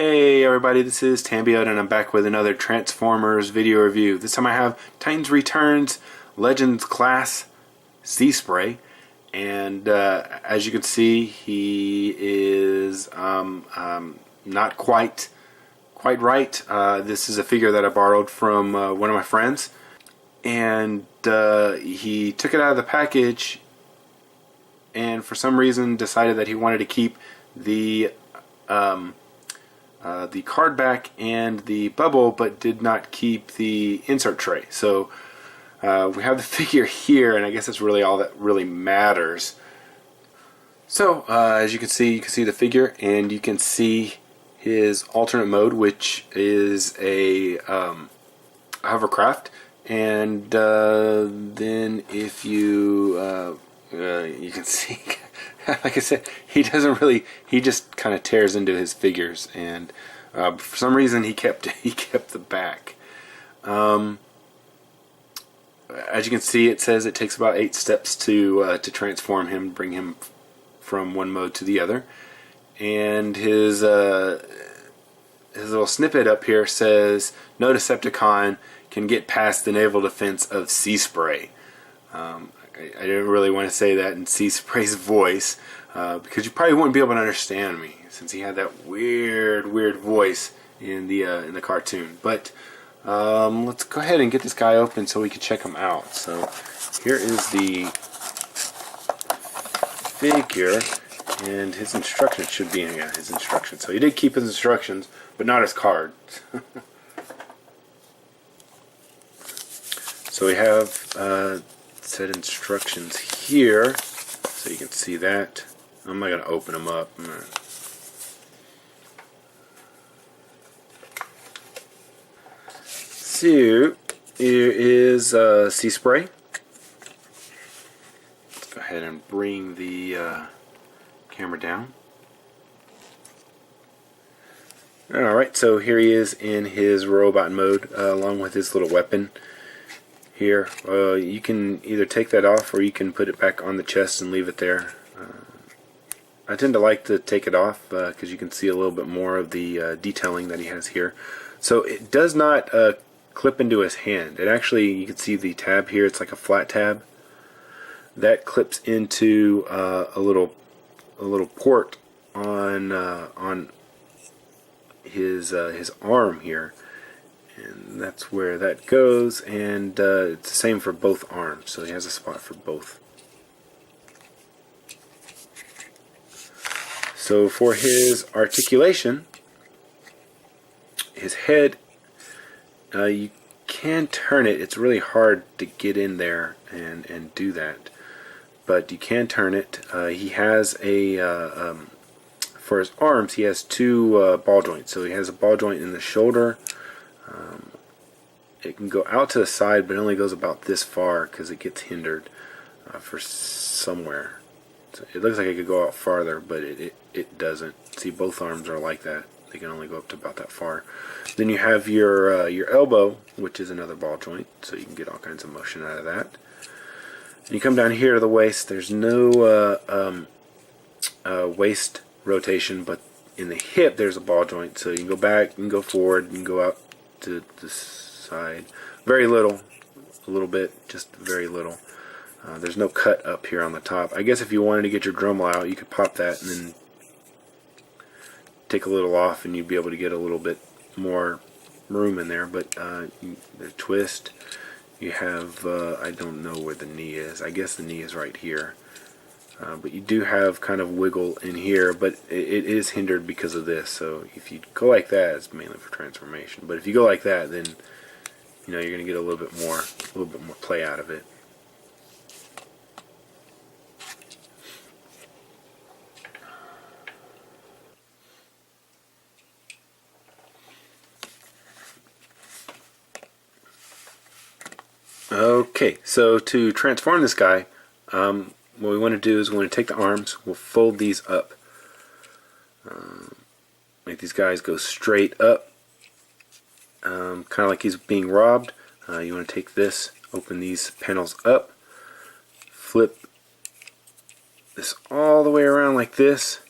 Hey everybody, this is Tambeyoda and I'm back with another Transformers video review. This time I have Titans Returns Legends Class Seaspray, and as you can see, he is not quite right. This is a figure that I borrowed from one of my friends, and he took it out of the package and for some reason decided that he wanted to keep the card back and the bubble, but did not keep the insert tray. So we have the figure here, and I guess that's really all that really matters. So as you can see the figure, and you can see his alternate mode, which is a hovercraft. And then if you you can see, like I said, he just kind of tears into his figures, and for some reason he kept the back. As you can see, it says it takes about 8 steps to transform him, bring him from one mode to the other. And his little snippet up here says, "No Decepticon can get past the naval defense of Seaspray." I didn't really want to say that in Seaspray's voice because you probably wouldn't be able to understand me, since he had that weird voice in the cartoon. But let's go ahead and get this guy open so we can check him out. So here is the figure, and his instructions should be in his instructions. So he did keep his instructions, but not his card. So we have set instructions here, so you can see that. I'm not going to open them up. So here is Seaspray. Let's go ahead and bring the camera down. Alright, so here he is in his robot mode, along with his little weapon. Here, you can either take that off or you can put it back on the chest and leave it there. I tend to like to take it off because you can see a little bit more of the detailing that he has here. So it does not clip into his hand. It actually, you can see the tab here, it's like a flat tab. That clips into a little port on his arm here. And that's where that goes, and it's the same for both arms, so he has a spot for both. So for his articulation, his head, you can turn it. It's really hard to get in there and do that, but you can turn it. He has a for his arms, he has 2 ball joints. So he has a ball joint in the shoulder. It can go out to the side, but it only goes about this far because it gets hindered for somewhere. So it looks like it could go out farther, but it doesn't. See, both arms are like that. They can only go up to about that far. Then you have your elbow, which is another ball joint, so you can get all kinds of motion out of that. And you come down here to the waist. There's no waist rotation, but in the hip there's a ball joint, so you can go back, you can go forward, you can go out to the side. Very little, a little bit, just very little. There's no cut up here on the top. I guess if you wanted to get your Dremel out, you could pop that and then take a little off, and you'd be able to get a little bit more room in there. But there's twist. You have I don't know where the knee is. I guess the knee is right here. But you do have kind of wiggle in here, but it is hindered because of this. So if you go like that, it's mainly for transformation. But if you go like that, then you're going to get a little bit more play out of it. Okay, so to transform this guy, what we want to do is we want to take the arms, we'll fold these up. Make these guys go straight up, kind of like he's being robbed. You want to take this, open these panels up, flip this all the way around like this,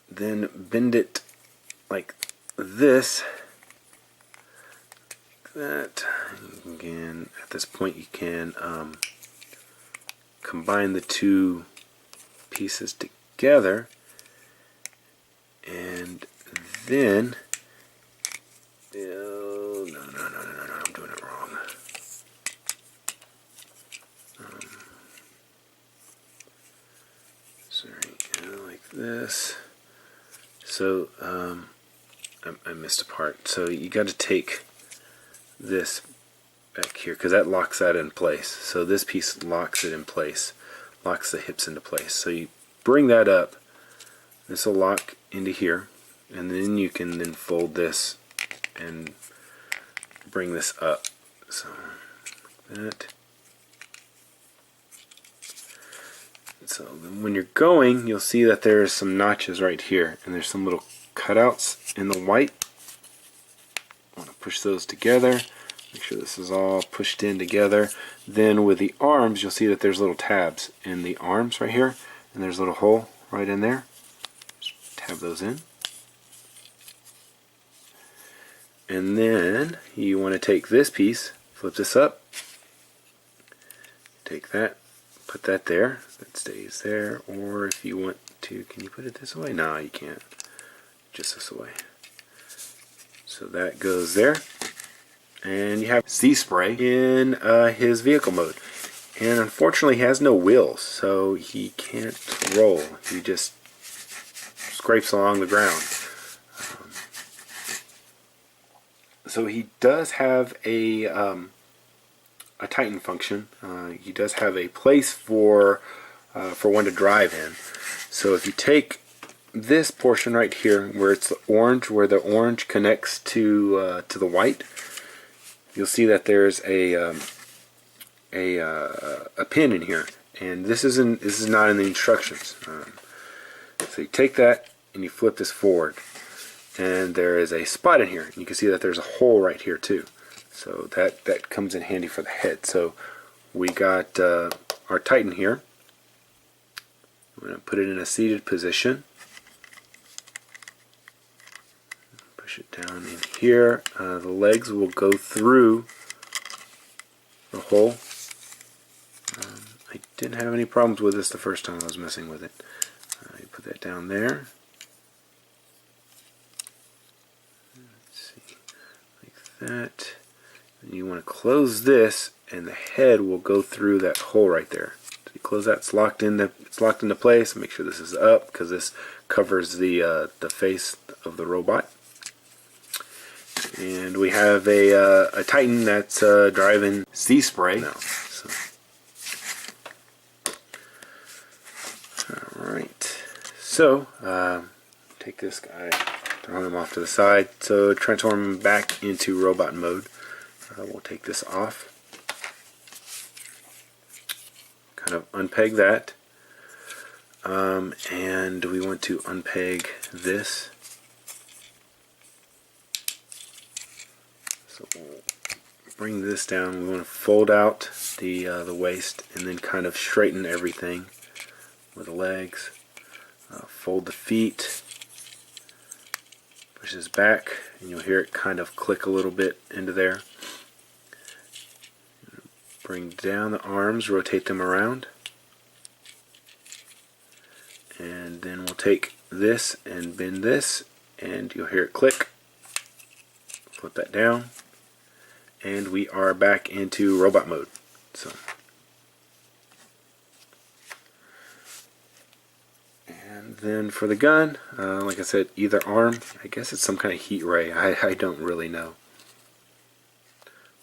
then bend it like this, like that. Again, at this point you can combine the two pieces together, and then no, I'm doing it wrong. Sorry, like this. So I missed a part. So you got to take this back here because that locks that in place. So this piece locks it in place, locks the hips into place. So you bring that up. This will lock into here, and then you can then fold this and bring this up. So that. So then when you're going, you'll see that there's some notches right here, and there's some little cutouts in the white. I want to push those together. Make sure this is all pushed in together. Then with the arms, you'll see that there's little tabs in the arms right here, and there's a little hole right in there. Just tab those in. And then you want to take this piece, flip this up, take that, put that there, that stays there, or if you want to, can you put it this way? No, you can't. Just this way. So that goes there. And you have Seaspray in his vehicle mode. And unfortunately he has no wheels, so he can't roll. He just scrapes along the ground. So he does have a Titan function. He does have a place for one to drive in. So if you take this portion right here, where it's the orange, where the orange connects to the white, you'll see that there's a pin in here, and this is not in the instructions. So you take that and you flip this forward, and there is a spot in here. You can see that there's a hole right here too. So that comes in handy for the head. So we got our Titan here. I'm going to put it in a seated position. Push it down in here. The legs will go through the hole. I didn't have any problems with this the first time I was messing with it. You put that down there. Let's see, like that. And you want to close this, and the head will go through that hole right there. So you close that. It's locked into place. Make sure this is up because this covers the face of the robot. And we have a Titan that's driving Seaspray now. So. Alright. So, take this guy, throw him off to the side. So, transform him back into robot mode. We'll take this off. Kind of unpeg that. And we want to unpeg this. So we'll bring this down. We want to fold out the waist and then kind of straighten everything with the legs. Fold the feet. Push this back, and you'll hear it kind of click a little bit into there. Bring down the arms, rotate them around. And then we'll take this and bend this, and you'll hear it click. Flip that down. And we are back into robot mode. So, and then for the gun, like I said, either arm. I guess it's some kind of heat ray. I don't really know.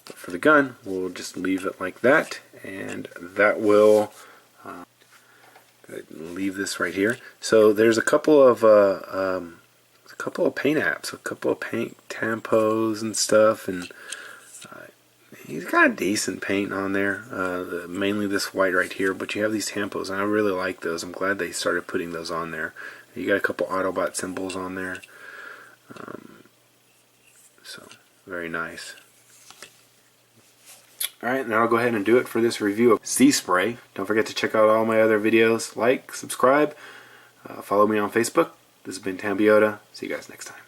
But for the gun, we'll just leave it like that, and that will leave this right here. So there's a couple of paint apps, a couple of paint tampos and stuff, and he's got a decent paint on there, mainly this white right here, but you have these tampos, and I really like those. I'm glad they started putting those on there. You got a couple Autobot symbols on there, so very nice. Alright, now I'll go ahead and do it for this review of Seaspray. Don't forget to check out all my other videos. Like, subscribe, follow me on Facebook. This has been Tambeyoda. See you guys next time.